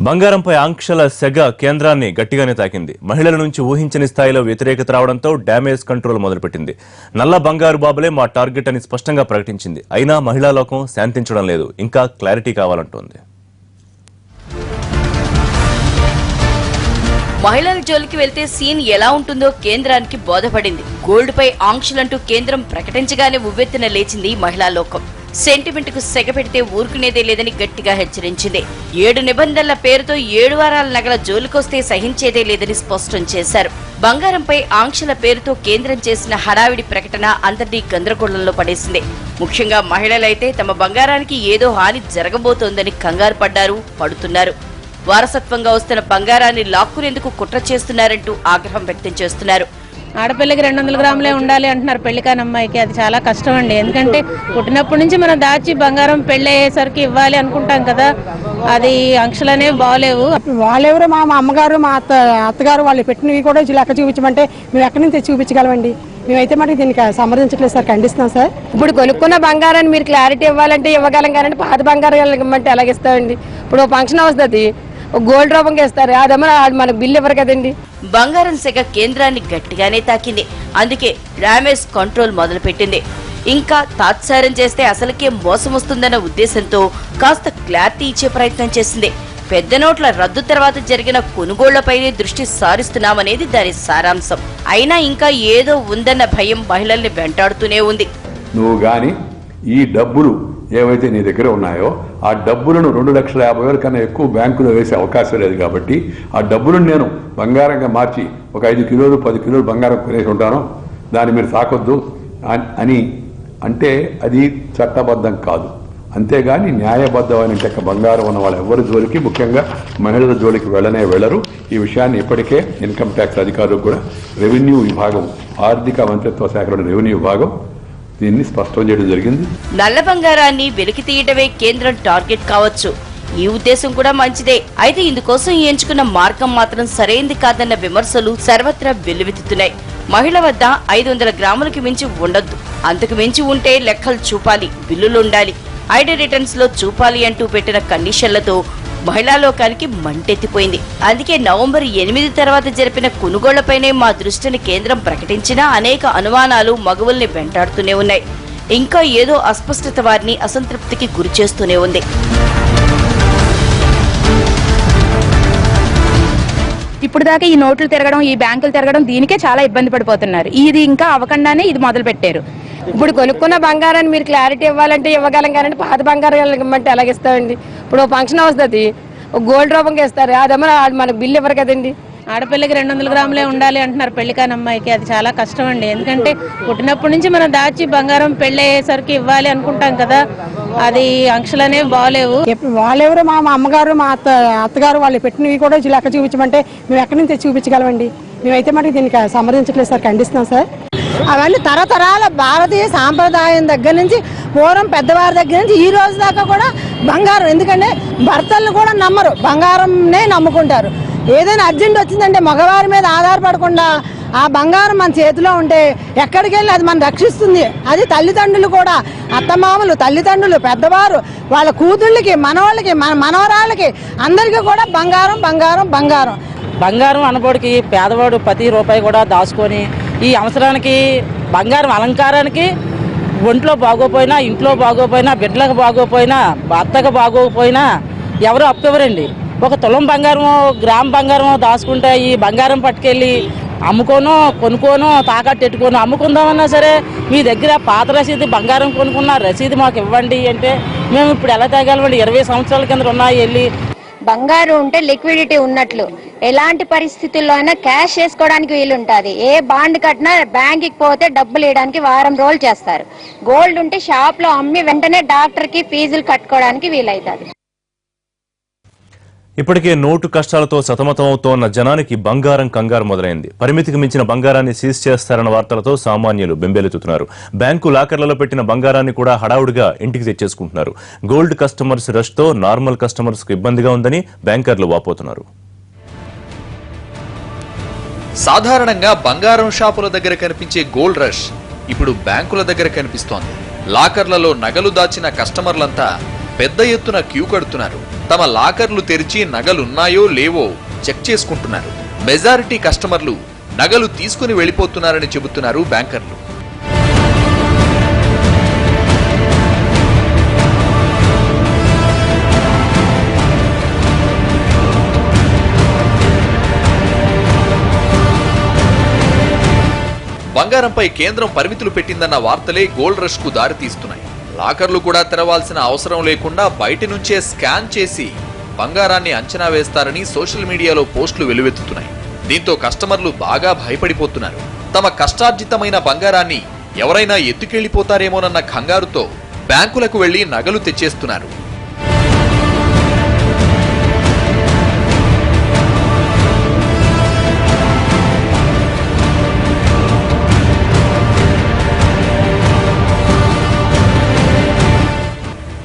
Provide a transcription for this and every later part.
బంగారంపై ఆంక్షల సెగ కేంద్రాన్ని గట్టిగానే తాకింది. మహిళల నుంచి ఊహించని స్థాయిలో వ్యతిరేకత రావడంతో డ్యామేజ్ కంట్రోల్ మొదలుపెట్టింది. నల్ల బంగారు బాబులే మా టార్గెట్ అని స్పష్టంగా ప్రకటించింది. అయినా మహిళా లోకం శాంతించడం లేదు, ఇంకా క్లారిటీ కావాలంటోంది. మహిళల జోలికి వెళ్తే సీన్ ఎలా ఉంటుందో కేంద్రానికి బోధపడింది. గోల్డ్ పై ఆంక్షలంటూ కేంద్రం ప్రకటించగానే ఉవ్వెత్తున లేచింది మహిళా లోకం. సెంటిమెంట్ కు సెగ పెడితే ఊరుకునేదే లేదని గట్టిగా హెచ్చరించింది. 7 నిబంధనల పేరుతో 7 వారాల నగల జోలికొస్తే సహించేదే లేదని స్పష్టం చేశారు. బంగారంపై ఆంక్షల పేరుతో కేంద్రం చేసిన హడావిడి ప్రకటన అందరినీ గందరగోళంలో పడేసింది. ముఖ్యంగా మహిళలైతే తమ బంగారానికి ఏదో హాని జరగబోతోందని కంగారు పడుతున్నారు. వారసత్వంగా వస్తున్న బంగారాన్ని లాక్కునేందుకు కుట్ర చేస్తున్నారంటూ ఆగ్రహం వ్యక్తం చేస్తున్నారు. ఆడపిల్లకి 200 గ్రాములే ఉండాలి అంటున్నారు పెళ్లికాని అమ్మాయికి. అది చాలా కష్టం అండి. ఎందుకంటే పుట్టినప్పటి నుంచి మనం దాచి బంగారం పెళ్లి అయ్యేసరికి ఇవ్వాలి అనుకుంటాం కదా, అది ఆంక్షలనే బాగలేవు. వాళ్ళెవరో మా అమ్మగారు మా అత్తగారు వాళ్ళు పెట్టినవి కూడా లెక్క చూపించమంటే మేము ఎక్కడి నుంచి చూపించగలమండి. మేమైతే మనకి దీనికి సమర్థించట్లేదు సార్, ఖండిస్తున్నాం సార్. ఇప్పుడు కొనుక్కున్న బంగారాన్ని మీరు క్లారిటీ ఇవ్వాలంటే ఇవ్వగలం, కానీ పాత బంగారం ఇవ్వమంటే ఎలాగిస్తామండి? ఇప్పుడు ఫంక్షన్ వస్తుంది, గోల్డ్ రూపంగా ఇస్తారు, అదేమో మనకు బిల్లు ఇవ్వరు కదండి. బంగారం సెగ కేంద్రాన్ని గట్టిగానే తాకింది. అందుకే డ్యామేజ్ కంట్రోల్ మొదలుపెట్టింది. ఇంకా తాత్సారం చేస్తే అసలుకే మోసం వస్తుందన్న ఉద్దేశంతో కాస్త క్లారిటీ ఇచ్చే ప్రయత్నం చేసింది. పెద్ద నోట్ల రద్దు తర్వాత జరిగిన కొనుగోళ్లపైనే దృష్టి సారిస్తున్నామనేది దాని సారాంశం. అయినా ఇంకా ఏదో ఉందన్న భయం మహిళల్ని వెంటాడుతూనే ఉంది. నువ్వు గాని ఈ డబ్బులు ఏవైతే నీ దగ్గర ఉన్నాయో ఆ డబ్బులను 2,50,000 కన్నా ఎక్కువ బ్యాంకులో వేసే అవకాశం లేదు. కాబట్టి ఆ డబ్బులను నేను బంగారంగా మార్చి ఒక 5 కిలోలు 10 కిలోలు బంగారం కొనేసి ఉంటాను, దాన్ని మీరు తాకొద్దు అని అంటే అది చట్టబద్ధం కాదు. అంతేగాని న్యాయబద్ధమైన బంగారం ఉన్న వాళ్ళ ఎవరి జోలికి, ముఖ్యంగా మహిళల జోలికి వెళ్ళరు. ఈ విషయాన్ని ఇప్పటికే ఇన్కమ్ ట్యాక్స్ అధికారులకు కూడా రెవెన్యూ విభాగం, ఆర్థిక మంత్రిత్వ శాఖలోని రెవెన్యూ విభాగం దీన్ని స్పష్టం చేయడం జరిగింది. నల్ల బంగారాన్ని వెలికి తీయడమే కేంద్రం టార్గెట్ కావచ్చు. ఈ ఉద్దేశం కూడా మంచిదే. అయితే ఇందుకోసం ఎంచుకున్న మార్గం మాత్రం సరైంది కాదన్న విమర్శలు సర్వత్రా వెల్లువెత్తుతున్నాయి. మహిళ వద్ద 500 గ్రాములకి మించి ఉండొద్దు, అంతకు మించి ఉంటే లెక్కలు చూపాలి, బిల్లులుండాలి, ఐడి రిటర్న్స్ లో చూపాలి అంటూ పెట్టిన కండిషన్లతో మహిళా లోకానికి మంటెత్తిపోయింది. అందుకే నవంబర్ 8 తర్వాత జరిపిన కొనుగోళ్లపైనే మా దృష్టిని కేంద్రం ప్రకటించినా అనేక అనుమానాలు మగవుల్ని వెంటాడుతూనే ఉన్నాయి. ఇంకా ఏదో అస్పష్టత వారిని అసంతృప్తికి గురిచేస్తూనే ఉంది. ఇప్పుడు దాకా ఈ నోట్లు తిరగడం, ఈ బ్యాంకులు తిరగడం, దీనికే చాలా ఇబ్బంది పడిపోతున్నారు. ఇది ఇంకా అవ్వకుండానే ఇది మొదలు పెట్టారు. ఇప్పుడు కొనుక్కున్న బంగారాన్ని మీరు క్లారిటీ ఇవ్వాలంటే ఇవ్వగలం, కానీ పాత బంగారం ఇవ్వమంటే ఎలాగిస్తామండి? ఇప్పుడు ఫంక్షన్ వస్తుంది, గోల్డ్ రూపంగా ఇస్తారు, అదేమో మనకు బిల్లు ఇవ్వరు కదండి. ఆడపిల్లకి 200 గ్రాములే ఉండాలి అంటున్నారు పెళ్లికాని అమ్మాయికి. అది చాలా కష్టం అండి. ఎందుకంటే పుట్టినప్పటి నుంచి మనం దాచి బంగారం పెళ్లి అయ్యేసరికి ఇవ్వాలి అనుకుంటాం కదా, అది ఆంక్షలనే బాగలేవు. వాళ్ళెవరో మా అమ్మగారు మా అత్తగారు వాళ్ళు పెట్టినవి కూడా లెక్క చూపించమంటే మేము ఎక్కడి నుంచి చూపించగలమండి. మేమైతే మనకి దీనికి సమర్థించట్లేదు సార్, ఖండిస్తున్నాం సార్. అవన్నీ తరతరాల భారతీయ సాంప్రదాయం దగ్గర నుంచి, పూర్వం పెద్దవారి దగ్గర నుంచి ఈ రోజు దాకా కూడా బంగారం. ఎందుకంటే భర్తలను కూడా నమ్మరు, బంగారంనే నమ్ముకుంటారు. ఏదైనా అర్జెంట్ వచ్చిందంటే మగవారి మీద ఆధారపడకుండా ఆ బంగారం మన చేతిలో ఉంటే ఎక్కడికి వెళ్ళి అది మనం రక్షిస్తుంది. అది తల్లిదండ్రులు కూడా, అత్తమామలు, తల్లిదండ్రులు, పెద్దవారు, వాళ్ళ కూతుళ్ళకి, మనవాళ్ళకి, మనవరాళ్ళకి అందరికీ కూడా బంగారం బంగారం బంగారం. బంగారం అనబోడికి పేదవాడు ప్రతి రూపాయి కూడా దాచుకొని ఈ అవసరానికి బంగారం అలంకారానికి ఒంట్లో బాగోపోయినా, ఇంట్లో బాగోపోయినా, బిడ్డలకు బాగోపోయినా, భర్తకు బాగోపోయినా ఎవరు అప్పివ్వరండి. ఒక తులం బంగారమో గ్రామ్ బంగారమో దాచుకుంటే ఈ బంగారం పట్టుకెళ్ళి అమ్ముకోనో కొనుక్కోనో తాకట్టెట్టుకోనో అమ్ముకుందామన్నా సరే మీ దగ్గర పాత రసీదు బంగారం కొనుక్కున్న రసీదు మాకు ఇవ్వండి అంటే మేము ఇప్పుడు ఎలా తేగలమండి? 20 సంవత్సరాల కింద ఉన్నాయి వెళ్ళి. బంగారం ఉంటే లిక్విడిటీ ఉన్నట్లు, ఎలాంటి పరిస్థితుల్లో అయినా క్యాష్ చేసుకోవడానికి వీలుంటుంది. ఏ బాండ్ కట్టినా బ్యాంక్కి పోతే డబ్బులు వేయడానికి వారం రోజులు చేస్తారు. గోల్డ్ ఉంటే షాప్లో అమ్మి వెంటనే డాక్టర్కి ఫీజులు కట్టుకోవడానికి వీలవుతుంది. ఇప్పటికే నోటు కష్టాలతో సతమతమవుతోన్న జనానికి బంగారం కంగారు మొదలైంది. పరిమితికి మించిన బంగారాన్ని సీజ్ చేస్తారన్న వార్తలతో సామాన్యులు బెంబేలెత్తుతున్నారు. బ్యాంకు లాకర్లలో పెట్టిన బంగారాన్ని కూడా హడావుడిగా ఇంటికి తెచ్చేసుకుంటున్నారు. గోల్డ్ కస్టమర్స్ రష్ తో నార్మల్ కస్టమర్స్ కు ఇబ్బందిగా ఉందని బ్యాంకర్లు వాపోతున్నారు. సాధారణంగా బంగారం షాపుల దగ్గర కనిపించే గోల్డ్ రష్ ఇప్పుడు బ్యాంకుల దగ్గర కనిపిస్తోంది. లాకర్లలో నగలు దాచిన కస్టమర్లంతా పెద్ద ఎత్తున క్యూ కడుతున్నారు. తమ లాకర్లు తెరిచి నగలున్నాయో లేవో చెక్ చేసుకుంటున్నారు. మెజారిటీ కస్టమర్లు నగలు తీసుకుని వెళ్లిపోతున్నారని చెబుతున్నారు బ్యాంకర్లు. బంగారంపై కేంద్రం పరిమితులు పెట్టిందన్న వార్తలే గోల్డ్ రష్ కు దారితీస్తున్నాయి. లాకర్లు కూడా తెరవాల్సిన అవసరం లేకుండా బయటి నుంచే స్కాన్ చేసి బంగారాన్ని అంచనా వేస్తారని సోషల్ మీడియాలో పోస్టులు వెలువెత్తుతున్నాయి. దీంతో కస్టమర్లు బాగా భయపడిపోతున్నారు. తమ కష్టార్జితమైన బంగారాన్ని ఎవరైనా ఎత్తుకెళ్లిపోతారేమోనన్న కంగారుతో బ్యాంకులకు వెళ్లి నగలు తెచ్చేస్తున్నారు.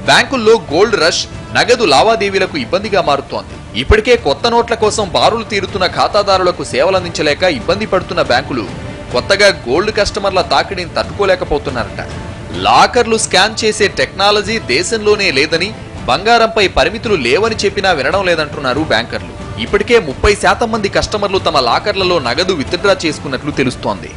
బ్యాంకుల్లో గోల్డ్ రష్ నగదు లావాదేవీలకు ఇబ్బందిగా మారుతోంది. ఇప్పటికే కొత్త నోట్ల కోసం బారులు తీరుతున్న ఖాతాదారులకు సేవలందించలేక ఇబ్బంది పడుతున్న బ్యాంకులు కొత్తగా గోల్డ్ కస్టమర్ల తాకిడిని తట్టుకోలేకపోతున్నారట. లాకర్లు స్కాన్ చేసే టెక్నాలజీ దేశంలోనే లేదని, బంగారంపై పరిమితులు లేవని చెప్పినా వినడం లేదంటున్నారు బ్యాంకర్లు. ఇప్పటికే 30% మంది కస్టమర్లు తమ లాకర్లలో నగదు విత్డ్రా చేసుకున్నట్లు తెలుస్తోంది.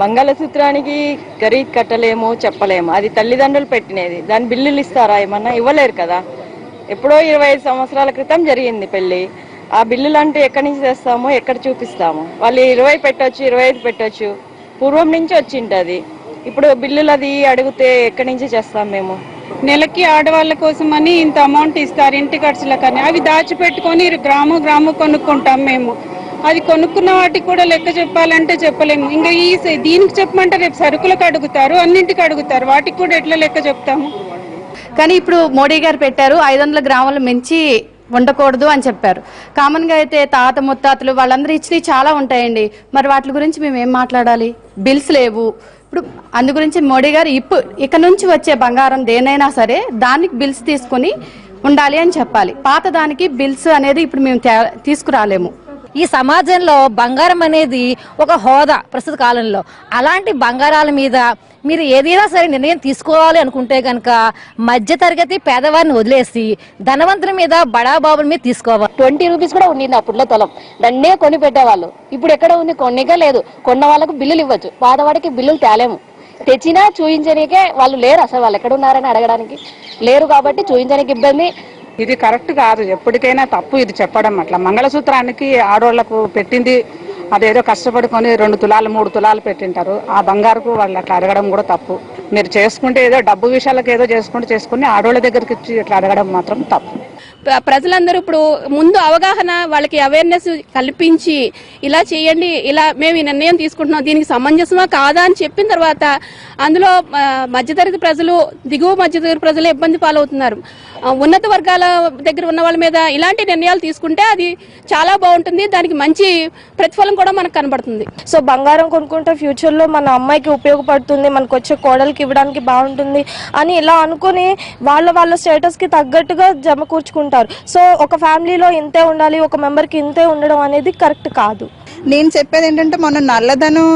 మంగళసూత్రానికి ఖరీదు కట్టలేము, చెప్పలేము. అది తల్లిదండ్రులు పెట్టినది. దాని బిల్లులు ఇస్తారా? ఏమన్నా ఇవ్వలేరు కదా. ఎప్పుడో 25 సంవత్సరాల క్రితం జరిగింది పెళ్లి. ఆ బిల్లులు అంటే ఎక్కడి నుంచి తెస్తాము, ఎక్కడ చూపిస్తాము? వాళ్ళు 20 పెట్టొచ్చు, 25 పెట్టొచ్చు. పూర్వం నుంచి వచ్చింటది. ఇప్పుడు బిల్లులు అది అడిగితే ఎక్కడి నుంచి చేస్తాం మేము? నెలకి ఆడవాళ్ళ కోసం అని ఇంత అమౌంట్ ఇస్తారు ఇంటి ఖర్చులకని. అవి దాచిపెట్టుకొని గ్రాము కొనుక్కుంటాం మేము. అది కొనుక్కున్న వాటికి కూడా లెక్క చెప్పాలంటే చెప్పలేము. ఇంకా దీనికి చెప్పమంటే రేపు సరుకులకు అడుగుతారు, అన్నింటికి అడుగుతారు. వాటికి కూడా ఎట్లా లెక్క చెప్తాము? కానీ ఇప్పుడు మోడీ గారు పెట్టారు 500 గ్రాములు మించి ఉండకూడదు అని చెప్పారు. కామన్గా అయితే తాత ముత్తాతలు వాళ్ళందరూ ఇచ్చినవి చాలా ఉంటాయండి. మరి వాటి గురించి మేము ఏం మాట్లాడాలి? బిల్స్ లేవు. ఇప్పుడు అందు గురించి మోడీ గారు ఇక నుంచి వచ్చే బంగారం దేనైనా సరే దానికి బిల్స్ తీసుకుని ఉండాలి అని చెప్పాలి. పాత దానికి బిల్స్ అనేది ఇప్పుడు మేము తీసుకురాలేము. ఈ సమాజంలో బంగారం అనేది ఒక హోదా ప్రస్తుత కాలంలో. అలాంటి బంగారాల మీద మీరు ఏదైనా సరే నిర్ణయం తీసుకోవాలి అనుకుంటే కనుక మధ్యతరగతి పేదవారిని వదిలేసి ధనవంతుల మీద బడాబాబుల మీద తీసుకోవాలి. 20 రూపీస్ కూడా ఉండింది అప్పుడులో తొలం. దాన్నే కొని పెట్టేవాళ్ళు. ఇప్పుడు ఎక్కడ ఉంది? కొన్నిగా లేదు. కొన్న వాళ్ళకు బిల్లులు ఇవ్వచ్చు, పాతవాడికి బిల్లులు తేలేము. తెచ్చినా చూయించడానికే వాళ్ళు లేరు. అసలు వాళ్ళు ఎక్కడ ఉన్నారని అడగడానికి లేరు. కాబట్టి చూయించడానికి ఇబ్బంది. ఇది కరెక్ట్ కాదు. ఎప్పటికైనా తప్పు ఇది చెప్పడం. అట్లా మంగళసూత్రానికి ఆడవాళ్లకు పెట్టింది అదేదో కష్టపడుకొని 2 తులాలు 3 తులాలు పెట్టింటారు. ఆ బంగారుకు వాళ్ళు అట్లా అడగడం కూడా తప్పు. మీరు చేసుకుంటే ఏదో డబ్బు విషయాలకు ఏదో చేసుకుని ఆడవాళ్ళ దగ్గరికి ఇచ్చి ఇట్లా అడగడం మాత్రం తప్పు. ప్రజలందరూ ఇప్పుడు ముందు అవగాహన, వాళ్ళకి అవేర్నెస్ కల్పించి ఇలా చేయండి, ఇలా మేము ఈ నిర్ణయం తీసుకుంటున్నాం, దీనికి సమంజసమా కాదా అని చెప్పిన తర్వాత అందులో మధ్యతరగతి ప్రజలు, దిగువ మధ్యతరగతి ప్రజలు ఇబ్బంది పాలవుతున్నారు. ఉన్నత వర్గాల దగ్గర ఉన్న వాళ్ళ మీద ఇలాంటి నిర్ణయాలు తీసుకుంటే అది చాలా బాగుంటుంది. దానికి మంచి ప్రతిఫలం కూడా మనకు కనబడుతుంది. సో బంగారం కొనుక్కుంటే ఫ్యూచర్లో మన అమ్మాయికి ఉపయోగపడుతుంది, మనకు వచ్చే కోడలికి ఇవ్వడానికి బాగుంటుంది అని ఇలా అనుకుని వాళ్ళ స్టేటస్కి తగ్గట్టుగా జమ కూర్చుకుంటారు. సో ఒక ఫ్యామిలీలో ఇంతే ఉండాలి, ఒక మెంబర్కి ఇంతే ఉండడం అనేది కరెక్ట్ కాదు. నేను చెప్పేది ఏంటంటే మొన్న నల్లధనం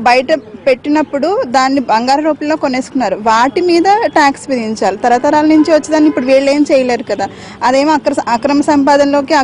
బయట పెట్టినప్పుడు దాన్ని బంగారు రూపంలో కొనేసుకున్నారు. వాటి మీద ట్యాక్స్ విధించాలి. తరతరాల నుంచి వచ్చేదాన్ని ఇప్పుడు వీళ్ళు ఏం చేయలేరు కదా. అదేమో అక్రమ సంపాదనలోకి